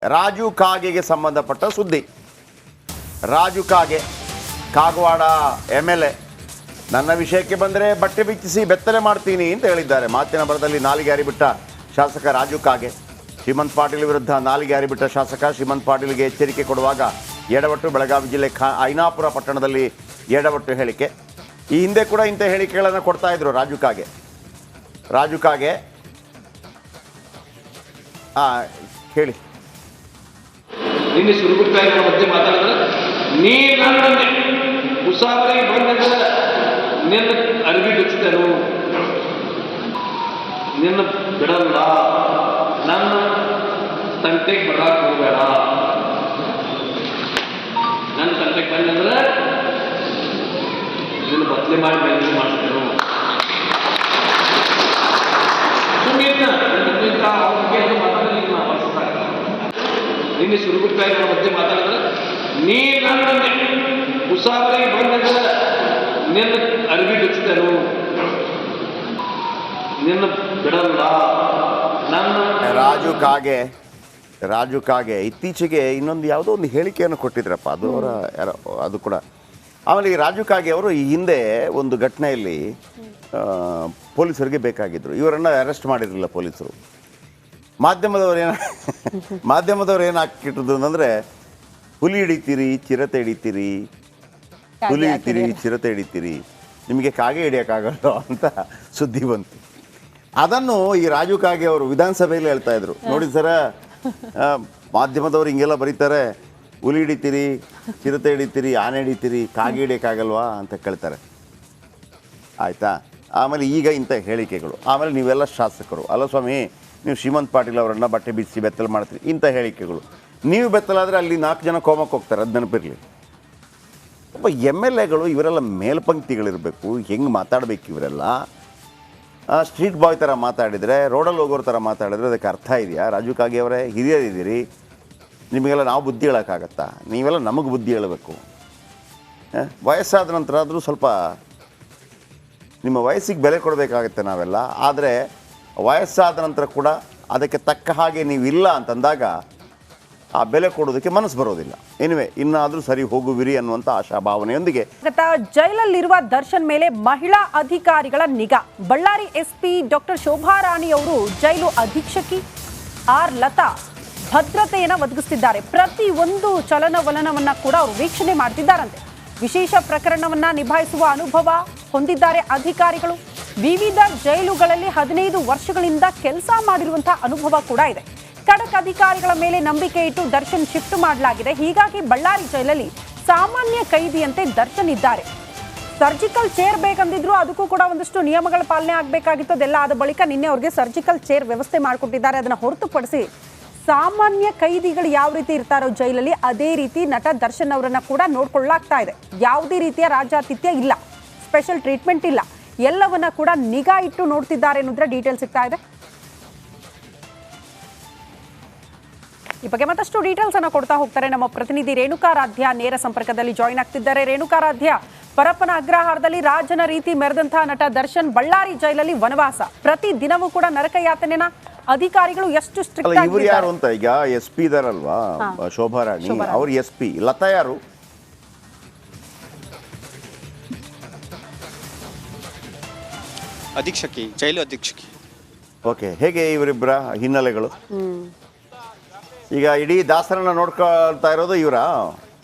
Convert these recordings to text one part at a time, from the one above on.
ರಾಜು ಕಾಗೆಗೆ ಸಂಬಂಧಪಟ್ಟ ಸುದ್ದಿ. ರಾಜು ಕಾಗೆ ಕಾಗವಾಡ MLA ನನ್ನ ವಿಷಯಕ್ಕೆ ಬಂದರೆ ಬಟ್ಟೆ ಬಿಚ್ಚಿಸಿ ಬೆತ್ತಲೆ ಮಾಡ್ತೀನಿ ಅಂತ ಹೇಳಿದ್ದಾರೆ. ಮಾತಿನ ಬರದಲ್ಲಿ ನಾಲಿಗೆ ಹಾರಿಬಿಟ್ಟ ಶಾಸಕ ರಾಜು ಕಾಗೆ. ಶ್ರೀಮಂತ್ ಪಾಟೀಲ್ ವಿರುದ್ಧ ನಾಲಿಗೆ ಹಾರಿಬಿಟ್ಟ ಶಾಸಕ ಶ್ರೀಮಂತ್ ಪಾಟೀಲ್ಗೆ ಎಚ್ಚರಿಕೆ ಕೊಡುವಾಗ ಎಡವಟ್ಟು. ಬೆಳಗಾವಿ ಜಿಲ್ಲೆ ಐನಾಪುರ ಪಟ್ಟಣದಲ್ಲಿ ಎಡವಟ್ಟು ಹೇಳಿಕೆ. ಈ ಹಿಂದೆ ಕೂಡ ಇಂಥ ಹೇಳಿಕೆಗಳನ್ನು ಕೊಡ್ತಾ ಇದ್ರು ರಾಜು ಕಾಗೆ ಹೇಳಿ. ನಿನ್ನೆ ಸುರಗುಟ್ಟಾಯಿಗಳ ಮಧ್ಯೆ ಮಾತಾಡಿದ್ರೆ ನೀ ನನ್ನ ಮುಸಾಫರಿಗೆ ಬಂದಾಗ ನಿನ್ನ ಅರ್ಬಿ ಬಿಚ್ಚಿದನು, ನಿನ್ನ ಬಿಡಲ್ಲ, ನನ್ನ ತಂಟೆಗೆ ಬರಕ್ಕೆ ಹೋಗಬೇಡ. ನನ್ನ ತಂಟೆಗೆ ಬಂದಂದ್ರೆ ನಿನ್ನ ಬದಲಿ ಮಾಡಿ ಬೆಂಕಿ ಮಾಡ್ತೇನೆ. ನಿನ್ನೆ ಸುರಗುಟ್ಟಾಯಿಗಳ ಮಧ್ಯೆ ಮಾತಾಡಿದ್ರೆ ನೀ ನನ್ನ ಮುಸಾಫರಿಗೆ ಬಂದಾಗ ನಿನ್ನ ಅರ್ಬಿ ಬಿಚ್ಚಿದನು, ನಿನ್ನ ಬಿಡಲ್ಲ, ನನ್ನ ರಾಜು ಕಾಗೆ ಇತ್ತೀಚೆಗೆ ಇನ್ನೊಂದು ಯಾವುದೋ ಒಂದು ಹೇಳಿಕೆಯನ್ನು ಕೊಟ್ಟಿದ್ರಪ್ಪ. ಅದು ಅವರ ಅದು ಕೂಡ. ಆಮೇಲೆ ಈ ರಾಜು ಕಾಗೆ ಅವರು ಈ ಹಿಂದೆ ಒಂದು ಘಟನೆಯಲ್ಲಿ ಪೊಲೀಸರಿಗೆ ಬೇಕಾಗಿದ್ದರು. ಇವರನ್ನು ಅರೆಸ್ಟ್ ಮಾಡಿರಲಿಲ್ಲ ಪೊಲೀಸರು. ಮಾಧ್ಯಮದವ್ರು ಏನು ಹಾಕಿಟ್ಟಿದ್ದು ಅಂದರೆ ಹುಲಿ ಹಿಡಿತೀರಿ, ಚಿರತೆ ಹಿಡಿತೀರಿ, ಹುಲಿ ಹಿಡಿತೀರಿ, ಚಿರತೆ ಹಿಡಿತೀರಿ, ನಿಮಗೆ ಕಾಗೆ ಹಿಡಿಯೋಕ್ಕಾಗಲ್ಲ ಅಂತ ಸುದ್ದಿ ಬಂತು. ಅದನ್ನು ಈ ರಾಜು ಕಾಗೆ ಅವರು ವಿಧಾನಸಭೆಯಲ್ಲಿ ಹೇಳ್ತಾ ಇದ್ರು. ನೋಡಿ ಸರ, ಮಾಧ್ಯಮದವ್ರು ಹಿಂಗೆಲ್ಲ ಬರೀತಾರೆ, ಹುಲಿ ಹಿಡಿತೀರಿ, ಚಿರತೆ ಹಿಡಿತೀರಿ, ಆನೆ ಹಿಡಿತೀರಿ, ಕಾಗೆ ಹಿಡಿಯೋಕ್ಕಾಗಲ್ವಾ ಅಂತ ಕೇಳ್ತಾರೆ. ಆಯಿತಾ? ಆಮೇಲೆ ಈಗ ಇಂಥ ಹೇಳಿಕೆಗಳು. ಆಮೇಲೆ ನೀವೆಲ್ಲ ಶಾಸಕರು ಅಲ್ಲ ಸ್ವಾಮಿ, ನೀವು ಶ್ರೀಮಂತ್ ಪಾಟೀಲ್ ಅವರನ್ನು ಬಟ್ಟೆ ಬಿಚ್ಚಿ ಬೆತ್ತಲು ಮಾಡ್ತೀರಿ, ಇಂಥ ಹೇಳಿಕೆಗಳು. ನೀವು ಬೆತ್ತಲಾದರೆ ಅಲ್ಲಿ 4 ಜನ ಕೋಮಕ್ಕೆ ಹೋಗ್ತಾರೆ, ಅದು ನೆನಪಿರಲಿ. ಒಬ್ಬ MLAಗಳು ಇವರೆಲ್ಲ ಮೇಲ್ಪಂಕ್ತಿಗಳಿರಬೇಕು. ಹೆಂಗೆ ಮಾತಾಡಬೇಕು ಇವರೆಲ್ಲ? ಸ್ಟ್ರೀಟ್ ಬಾಯ್ ಥರ ಮಾತಾಡಿದರೆ, ರೋಡಲ್ಲಿ ಹೋಗೋರ ಥರ ಮಾತಾಡಿದ್ರೆ ಅದಕ್ಕೆ ಅರ್ಥ ಇದೆಯಾ? ರಾಜು ಕಾಗೆ ಅವರೇ, ಹಿರಿಯರಿದ್ದೀರಿ, ನಿಮಗೆಲ್ಲ ನಾವು ಬುದ್ಧಿ ಹೇಳೋಕ್ಕಾಗತ್ತಾ? ನೀವೆಲ್ಲ ನಮಗೆ ಬುದ್ಧಿ ಹೇಳಬೇಕು. ವಯಸ್ಸಾದ ನಂತರ ಆದರೂ ಸ್ವಲ್ಪ ನಿಮ್ಮ ವಯಸ್ಸಿಗೆ ಬೆಲೆ ಕೊಡಬೇಕಾಗತ್ತೆ ನಾವೆಲ್ಲ. ಆದರೆ ವಯಸ್ಸಾದ ನಂತರ ಕೂಡ ಅದಕ್ಕೆ ತಕ್ಕ ಹಾಗೆ ನೀವಿಲ್ಲ ಅಂತಂದಾಗ ಆ ಬೆಲೆ ಕೊಡೋದಕ್ಕೆ ಮನಸ್ಸು ಬರೋದಿಲ್ಲ. ಎನಿವೆ, ಇನ್ನಾದರೂ ಸರಿ ಹೋಗುವಿರಿ ಅನ್ನುವಂಥ ಆಶಾಭಾವನೆಯೊಂದಿಗೆ ಜೈಲಲ್ಲಿರುವ ದರ್ಶನ್ ಮೇಲೆ ಮಹಿಳಾ ಅಧಿಕಾರಿಗಳ ನಿಗಾ. ಬಳ್ಳಾರಿ SP ಡಾಕ್ಟರ್ ಶೋಭಾ ರಾಣಿ ಅವರು ಜೈಲು ಅಧೀಕ್ಷಕಿ R ಲತಾ ಭದ್ರತೆಯನ್ನು ಒದಗಿಸುತ್ತಿದ್ದಾರೆ. ಪ್ರತಿ ಒಂದು ಚಲನವಲನವನ್ನ ಕೂಡ ಅವರು ವೀಕ್ಷಣೆ ಮಾಡ್ತಿದ್ದಾರಂತೆ. ವಿಶೇಷ ಪ್ರಕರಣವನ್ನ ನಿಭಾಯಿಸುವ ಅನುಭವ ಹೊಂದಿದ್ದಾರೆ ಅಧಿಕಾರಿಗಳು. ವಿವಿಧ ಜೈಲುಗಳಲ್ಲಿ 15 ವರ್ಷಗಳಿಂದ ಕೆಲಸ ಮಾಡಿರುವಂತಹ ಅನುಭವ ಕೂಡ ಇದೆ. ಖಡಕ್ ಅಧಿಕಾರಿಗಳ ಮೇಲೆ ನಂಬಿಕೆ ಇಟ್ಟು ದರ್ಶನ್ ಶಿಫ್ಟ್ ಮಾಡಲಾಗಿದೆ. ಹೀಗಾಗಿ ಬಳ್ಳಾರಿ ಜೈಲಲ್ಲಿ ಸಾಮಾನ್ಯ ಕೈದಿಯಂತೆ ದರ್ಶನ್ ಇದ್ದಾರೆ. ಸರ್ಜಿಕಲ್ ಚೇರ್ ಬೇಕಂದಿದ್ರು, ಅದಕ್ಕೂ ಕೂಡ ಒಂದಷ್ಟು ನಿಯಮಗಳ ಪಾಲನೆ ಆಗಬೇಕಾಗಿತ್ತು. ಅದೆಲ್ಲ ಆದ ಬಳಿಕ ನಿನ್ನೆ ಅವ್ರಿಗೆ ಸರ್ಜಿಕಲ್ ಚೇರ್ ವ್ಯವಸ್ಥೆ ಮಾಡಿಕೊಟ್ಟಿದ್ದಾರೆ. ಅದನ್ನು ಹೊರತುಪಡಿಸಿ ಸಾಮಾನ್ಯ ಕೈದಿಗಳು ಯಾವ ರೀತಿ ಇರ್ತಾರೋ ಜೈಲಲ್ಲಿ, ಅದೇ ರೀತಿ ನಟ ದರ್ಶನ್ ಅವರನ್ನ ಕೂಡ ನೋಡ್ಕೊಳ್ಳಾಗ್ತಾ ಇದೆ. ಯಾವುದೇ ರೀತಿಯ ರಾಜಾತಿಥ್ಯ ಇಲ್ಲ, ಸ್ಪೆಷಲ್ ಟ್ರೀಟ್ಮೆಂಟ್ ಇಲ್ಲ, ಎಲ್ಲವನ್ನ ಕೂಡ ನಿಗಾ ಇಟ್ಟು ನೋಡ್ತಿದ್ದಾರೆ ಅನ್ನೋದ್ರ ಡೀಟೇಲ್ಸ್ ಸಿಗ್ತಾ ಇದೆ. ಈ ಬಗ್ಗೆ ಮತ್ತಷ್ಟು ಡೀಟೇಲ್ಸ್ ಅನ್ನ ಕೊಡ್ತಾ ಹೋಗ್ತಾರೆ ನಮ್ಮ ಪ್ರತಿನಿಧಿ ರೇಣುಕಾರಾಧ್ಯ. ನೇರ ಸಂಪರ್ಕದಲ್ಲಿ ಜಾಯಿನ್ ಆಗ್ತಿದ್ದಾರೆ. ರೇಣುಕಾರಾಧ್ಯ, ಪರಪ್ಪನ ಅಗ್ರಹಾರದಲ್ಲಿ ರಾಜನ ರೀತಿ ಮೆರೆದಂತಹ ನಟ ದರ್ಶನ್ ಬಳ್ಳಾರಿ ಜೈಲಲ್ಲಿ ವನವಾಸ. ಪ್ರತಿ ದಿನವೂ ಕೂಡ ನರಕ ಯಾತನೆನ ಅಧಿಕಾರಿಗಳು ಎಷ್ಟು ಸ್ಟ್ರಿಕ್ಟ್ ಇವರು ಯಾರು ಅಂತ ಈಗ SP ಇದಾರಲ್ವಾ ಶೋಭಾ ರಾಣಿ, ಅವ್ರು SP. ಲತಾ ಯಾರು? ಅಧೀಕ್ಷಕಿ, ಜೈಲು ಅಧೀಕ್ಷಕಿ. ಓಕೆ, ಹೇಗೆ ಇವರಿಬ್ಬರ ಹಿನ್ನೆಲೆಗಳು? ಈಗ ಇಡೀ ದಾಸರನ್ನ ನೋಡ್ಕೊಳ್ತಾ ಇರೋದು ಇವರ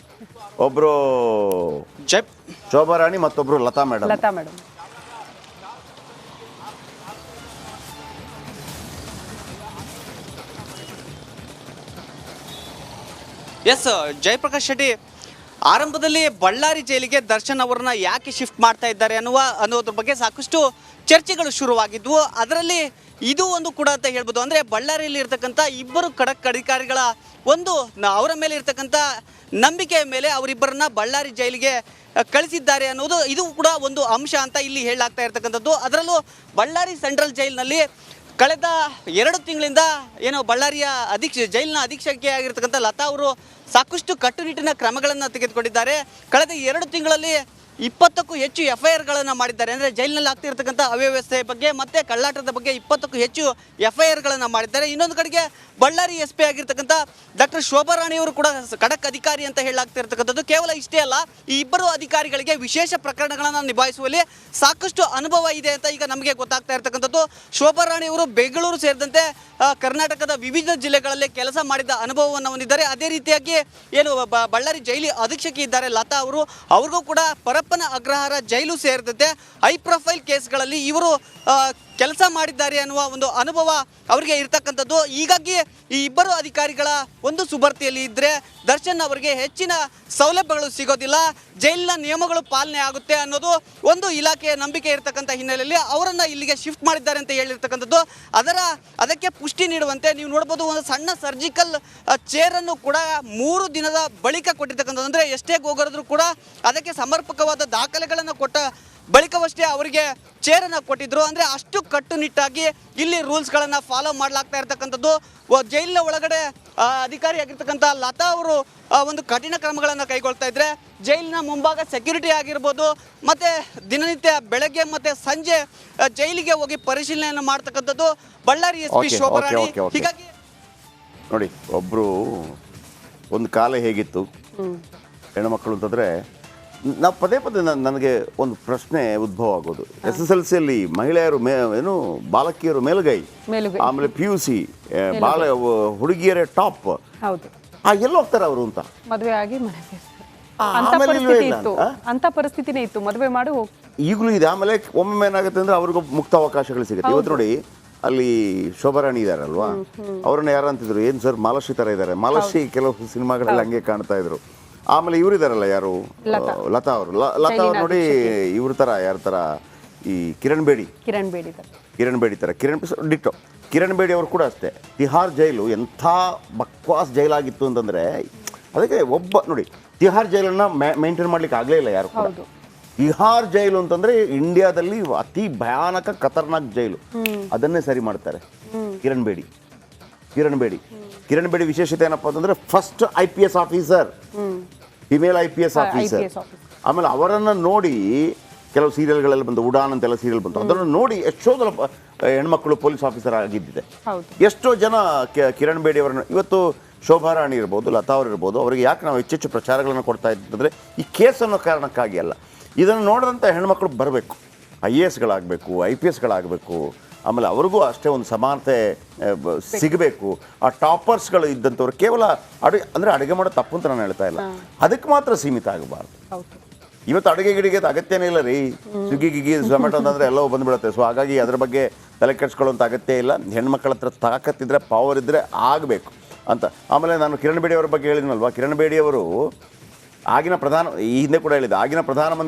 ಒಬ್ರು ಶೋಭಾ ರಾಣಿ, ಮತ್ತೊಬ್ರು ಲತಾ ಮೇಡಮ್. ಎಸ್, ಜಯಪ್ರಕಾಶ್ ಶೆಟ್ಟಿ, ಆರಂಭದಲ್ಲಿ ಬಳ್ಳಾರಿ ಜೈಲಿಗೆ ದರ್ಶನ್ ಅವರನ್ನ ಯಾಕೆ ಶಿಫ್ಟ್ ಮಾಡ್ತಾ ಇದ್ದಾರೆ ಅನ್ನೋದ್ರ ಬಗ್ಗೆ ಸಾಕಷ್ಟು ಚರ್ಚೆಗಳು ಶುರುವಾಗಿದ್ವು. ಅದರಲ್ಲಿ ಇದು ಒಂದು ಕೂಡ ಅಂತ ಹೇಳ್ಬೋದು. ಅಂದರೆ ಬಳ್ಳಾರಿಯಲ್ಲಿ ಇರ್ತಕ್ಕಂಥ ಇಬ್ಬರು ಖಡಕ್ ಅಧಿಕಾರಿಗಳ ಒಂದು ಅವರ ಮೇಲೆ ಇರ್ತಕ್ಕಂಥ ನಂಬಿಕೆಯ ಮೇಲೆ ಅವರಿಬ್ಬರನ್ನ ಬಳ್ಳಾರಿ ಜೈಲಿಗೆ ಕಳಿಸಿದ್ದಾರೆ ಅನ್ನೋದು ಇದು ಕೂಡ ಒಂದು ಅಂಶ ಅಂತ ಇಲ್ಲಿ ಹೇಳಲಾಗ್ತಾ ಇರ್ತಕ್ಕಂಥದ್ದು. ಅದರಲ್ಲೂ ಬಳ್ಳಾರಿ ಸೆಂಟ್ರಲ್ ಜೈಲಿನಲ್ಲಿ ಕಳೆದ 2 ತಿಂಗಳಿಂದ ಏನು ಬಳ್ಳಾರಿಯ ಜೈಲಿನ ಅಧೀಕ್ಷಕಿಯಾಗಿರ್ತಕ್ಕಂಥ ಲತಾ ಅವರು ಸಾಕಷ್ಟು ಕಟ್ಟುನಿಟ್ಟಿನ ಕ್ರಮಗಳನ್ನು ತೆಗೆದುಕೊಂಡಿದ್ದಾರೆ. ಕಳೆದ 2 ತಿಂಗಳಲ್ಲಿ 20ಕ್ಕೂ ಹೆಚ್ಚು FIRಗಳನ್ನು ಮಾಡಿದ್ದಾರೆ. ಅಂದರೆ ಜೈಲಿನಲ್ಲಿ ಆಗ್ತಿರ್ತಕ್ಕಂಥ ಅವ್ಯವಸ್ಥೆ ಬಗ್ಗೆ ಮತ್ತು ಕಳ್ಳಾಟದ ಬಗ್ಗೆ 20ಕ್ಕೂ ಹೆಚ್ಚು FIRಗಳನ್ನು ಮಾಡಿದ್ದಾರೆ. ಇನ್ನೊಂದು ಕಡೆಗೆ ಬಳ್ಳಾರಿ SP ಆಗಿರ್ತಕ್ಕಂಥ ಡಾಕ್ಟರ್ ಶೋಭಾ ರಾಣಿ ಅವರು ಕೂಡ ಖಡಕ್ ಅಧಿಕಾರಿ ಅಂತ ಹೇಳಲಾಗ್ತಿರ್ತಕ್ಕಂಥದ್ದು. ಕೇವಲ ಇಷ್ಟೇ ಅಲ್ಲ, ಈ ಇಬ್ಬರು ಅಧಿಕಾರಿಗಳಿಗೆ ವಿಶೇಷ ಪ್ರಕರಣಗಳನ್ನು ನಿಭಾಯಿಸುವಲ್ಲಿ ಸಾಕಷ್ಟು ಅನುಭವ ಇದೆ ಅಂತ ಈಗ ನಮಗೆ ಗೊತ್ತಾಗ್ತಾ ಇರ್ತಕ್ಕಂಥದ್ದು. ಶೋಭಾ ರಾಣಿ ಅವರು ಬೆಂಗಳೂರು ಸೇರಿದಂತೆ ಕರ್ನಾಟಕದ ವಿವಿಧ ಜಿಲ್ಲೆಗಳಲ್ಲಿ ಕೆಲಸ ಮಾಡಿದ ಅನುಭವವನ್ನು ಹೊಂದಿದ್ದಾರೆ. ಅದೇ ರೀತಿಯಾಗಿ ಏನು ಬಳ್ಳಾರಿ ಜೈಲಿ ಅಧೀಕ್ಷಕಿ ಇದ್ದಾರೆ ಲತಾ ಅವರು, ಅವ್ರಿಗೂ ಕೂಡ ಪರಪ್ಪನ ಅಗ್ರಹಾರ ಜೈಲು ಸೇರಿದಂತೆ ಹೈ ಪ್ರೊಫೈಲ್ ಕೇಸ್ಗಳಲ್ಲಿ ಇವರು ಕೆಲಸ ಮಾಡಿದ್ದಾರೆ ಅನ್ನುವ ಒಂದು ಅನುಭವ ಅವರಿಗೆ ಇರ್ತಕ್ಕಂಥದ್ದು. ಹೀಗಾಗಿ ಈ ಇಬ್ಬರು ಅಧಿಕಾರಿಗಳ ಒಂದು ಸುಬರ್ತಿಯಲ್ಲಿ ಇದ್ದರೆ ದರ್ಶನ್ ಅವರಿಗೆ ಹೆಚ್ಚಿನ ಸೌಲಭ್ಯಗಳು ಸಿಗೋದಿಲ್ಲ, ಜೈಲಿನ ನಿಯಮಗಳು ಪಾಲನೆ ಆಗುತ್ತೆ ಅನ್ನೋದು ಒಂದು ಇಲಾಖೆಯ ನಂಬಿಕೆ ಇರತಕ್ಕಂಥ ಹಿನ್ನೆಲೆಯಲ್ಲಿ ಅವರನ್ನು ಇಲ್ಲಿಗೆ ಶಿಫ್ಟ್ ಮಾಡಿದ್ದಾರೆ ಅಂತ ಹೇಳಿರ್ತಕ್ಕಂಥದ್ದು. ಅದಕ್ಕೆ ಪುಷ್ಟಿ ನೀಡುವಂತೆ ನೀವು ನೋಡ್ಬೋದು, ಒಂದು ಸಣ್ಣ ಸರ್ಜಿಕಲ್ ಚೇರನ್ನು ಕೂಡ 3 ದಿನದ ಬಳಿಕ ಕೊಟ್ಟಿರ್ತಕ್ಕಂಥದ್ದು. ಅಂದರೆ ಎಷ್ಟೇ ಹೋಗೋದ್ರೂ ಕೂಡ ಅದಕ್ಕೆ ಸಮರ್ಪಕವಾದ ದಾಖಲೆಗಳನ್ನು ಕೊಟ್ಟ ಬಳಿಕವಷ್ಟೇ ಅವರಿಗೆ ಚೇರನ್ನು ಕೊಟ್ಟಿದ್ರು. ಅಂದರೆ ಅಷ್ಟು ಕಟ್ಟುನಿಟ್ಟಾಗಿ ಇಲ್ಲಿ ರೂಲ್ಸ್ಗಳನ್ನು ಫಾಲೋ ಮಾಡಲಾಗ್ತಾ ಇರ್ತಕ್ಕಂಥದ್ದು. ಜೈಲಿನ ಒಳಗಡೆ ಅಧಿಕಾರಿಯಾಗಿರ್ತಕ್ಕಂಥ ಲತಾ ಅವರು ಒಂದು ಕಠಿಣ ಕ್ರಮಗಳನ್ನು ಕೈಗೊಳ್ತಾ ಇದ್ರೆ, ಜೈಲಿನ ಮುಂಭಾಗ ಸೆಕ್ಯೂರಿಟಿ ಆಗಿರ್ಬೋದು, ಮತ್ತು ದಿನನಿತ್ಯ ಬೆಳಗ್ಗೆ ಮತ್ತು ಸಂಜೆ ಜೈಲಿಗೆ ಹೋಗಿ ಪರಿಶೀಲನೆಯನ್ನು ಮಾಡ್ತಕ್ಕಂಥದ್ದು ಬಳ್ಳಾರಿ SP ಶೋಭಾ ರಾಣಿ. ಹೀಗಾಗಿ ನೋಡಿ, ಒಬ್ಬರು ಒಂದು ಕಾಲ ಹೇಗಿತ್ತು ಹೆಣ್ಣುಮಕ್ಕಳು ಅಂತಂದರೆ, ನಾವು ಪದೇ ಪದೇ ನನಗೆ ಒಂದು ಪ್ರಶ್ನೆ ಉದ್ಭವ ಆಗೋದು, SSLCಯಲ್ಲಿ ಮಹಿಳೆಯರು ಏನು ಬಾಲಕಿಯರು ಮೇಲುಗೈ, ಆಮೇಲೆ PUC ಹುಡುಗಿಯರೇ ಟಾಪ್, ಹೌದು, ಎಲ್ಲಿ ಹೋಗ್ತಾರೆ ಅವರು ಅಂತ ಮದುವೆ ಆಗಿ ಆಮೇಲೆ ಅಂತ ಪರಿಸ್ಥಿತಿನೇ ಇತ್ತು, ಮದುವೆ ಮಾಡಿ ಈಗಲೂ ಇದೆ. ಆಮೇಲೆ ಒಮ್ಮೆ ಏನಾಗುತ್ತೆ ಅಂದರೆ ಅವ್ರಿಗೂ ಮುಕ್ತ ಅವಕಾಶಗಳು ಸಿಗುತ್ತೆ. ಇವತ್ತು ನೋಡಿ, ಅಲ್ಲಿ ಶೋಭಾ ರಾಣಿ ಇದಾರಲ್ವಾ, ಅವ್ರನ್ನ ಯಾರು ಅಂತಿದ್ರು, ಏನು ಸರ್ ಮಾಲಾಶ್ರೀ ಥರ ಇದ್ದಾರೆ, ಮಾಲಾಶ್ರೀ ಕೆಲವು ಸಿನಿಮಾಗಳಲ್ಲಿ ಹಂಗೆ ಕಾಣ್ತಾ ಇದ್ರು. ಆಮೇಲೆ ಇವರು ಇದಾರಲ್ಲ, ಯಾರು ಲತಾ ಅವರು, ಲತಾ ಅವ್ರು ನೋಡಿ ಇವ್ರ ಥರ, ಯಾರ ಥರ, ಈ ಕಿರಣ್ ಬೇಡಿ ಥರ, ಡಿಟ್ಟೋ ಕಿರಣ್ ಬೇಡಿ ಅವರು ಕೂಡ ಅಷ್ಟೇ. ತಿಹಾರ್ ಜೈಲು ಎಂಥ ಬಕ್ವಾಸ್ ಜೈಲಾಗಿತ್ತು ಅಂತಂದರೆ, ಅದಕ್ಕೆ ನೋಡಿ, ತಿಹಾರ್ ಜೈಲನ್ನು ಮೇಂಟೈನ್ ಮಾಡ್ಲಿಕ್ಕೆ ಆಗಲೇ ಇಲ್ಲ ಯಾರು ಕೂಡ. ತಿಹಾರ್ ಜೈಲು ಅಂತಂದರೆ ಇಂಡಿಯಾದಲ್ಲಿ ಅತಿ ಭಯಾನಕ ಖತರ್ನಾಕ್ ಜೈಲು, ಅದನ್ನೇ ಸರಿ ಮಾಡ್ತಾರೆ ಕಿರಣ್ ಬೇಡಿ ವಿಶೇಷತೆ ಏನಪ್ಪ ಅಂತಂದರೆ, first IPS officer, female IPS officer. ಆಮೇಲೆ ಅವರನ್ನು ನೋಡಿ ಕೆಲವು ಸೀರಿಯಲ್ಗಳೆಲ್ಲ ಬಂದು, ಉಡಾನ್ ಅಂತೆಲ್ಲ ಸೀರಿಯಲ್ ಬಂತು, ಅದನ್ನು ನೋಡಿ ಎಷ್ಟೋ ಹೆಣ್ಮಕ್ಳು ಪೊಲೀಸ್ ಆಫೀಸರ್ ಆಗಿದ್ದಿದೆ. ಎಷ್ಟೋ ಜನ ಕಿರಣ್ ಬೇಡಿ ಅವರನ್ನು, ಇವತ್ತು ಶೋಭಾ ರಾಣಿ ಇರ್ಬೋದು, ಲತಾ ಅವರು ಇರ್ಬೋದು, ಅವರಿಗೆ ಯಾಕೆ ನಾವು ಹೆಚ್ಚೆಚ್ಚು ಪ್ರಚಾರಗಳನ್ನು ಕೊಡ್ತಾ ಇದ್ದಂದರೆ ಈ ಕೇಸ್ ಅನ್ನೋ ಕಾರಣಕ್ಕಾಗಿ ಅಲ್ಲ. ಇದನ್ನು ನೋಡಿದಂಥ ಹೆಣ್ಮಕ್ಳು ಬರಬೇಕು, IASಗಳಾಗಬೇಕು, IPSಗಳಾಗಬೇಕು, ಆಮೇಲೆ ಅವ್ರಿಗೂ ಅಷ್ಟೇ ಒಂದು ಸಮಾನತೆ ಸಿಗಬೇಕು. ಆ ಟಾಪರ್ಸ್ಗಳು ಇದ್ದಂಥವ್ರು ಕೇವಲ ಅಡುಗೆ ಮಾಡೋ ತಪ್ಪು ಅಂತ ನಾನು ಹೇಳ್ತಾ ಇಲ್ಲ, ಅದಕ್ಕೆ ಮಾತ್ರ ಸೀಮಿತ ಆಗಬಾರ್ದು. ಇವತ್ತು ಅಡುಗೆ ಅಗತ್ಯನೇ ಇಲ್ಲ ರೀ, ಸ್ವಿಗ್ಗಿ ಝೊಮ್ಯಾಟೊ ಅಂತಂದರೆ ಎಲ್ಲವೂ ಬಂದುಬಿಡುತ್ತೆ. ಸೊ ಹಾಗಾಗಿ ಅದ್ರ ಬಗ್ಗೆ ತಲೆ ಕೆಡಿಸ್ಕೊಳ್ಳೋಂಥ ಅಗತ್ಯ ಇಲ್ಲ. ಹೆಣ್ಮಕ್ಳ ಹತ್ರ ತಾಕತ್ತಿದ್ರೆ, ಪವರ್ ಇದ್ದರೆ ಆಗಬೇಕು ಅಂತ. ಆಮೇಲೆ ನಾನು ಕಿರಣ್ ಬೇಡಿ ಅವರ ಬಗ್ಗೆ ಹೇಳಿದ್ನಲ್ವಾ, ಕಿರಣ್ ಬೇಡಿ ಅವರು ಈ ಹಿಂದೆ ಕೂಡ ಹೇಳಿದ್ದೆ, ಆಗಿನ ಪ್ರಧಾನಮಂತ್ರಿ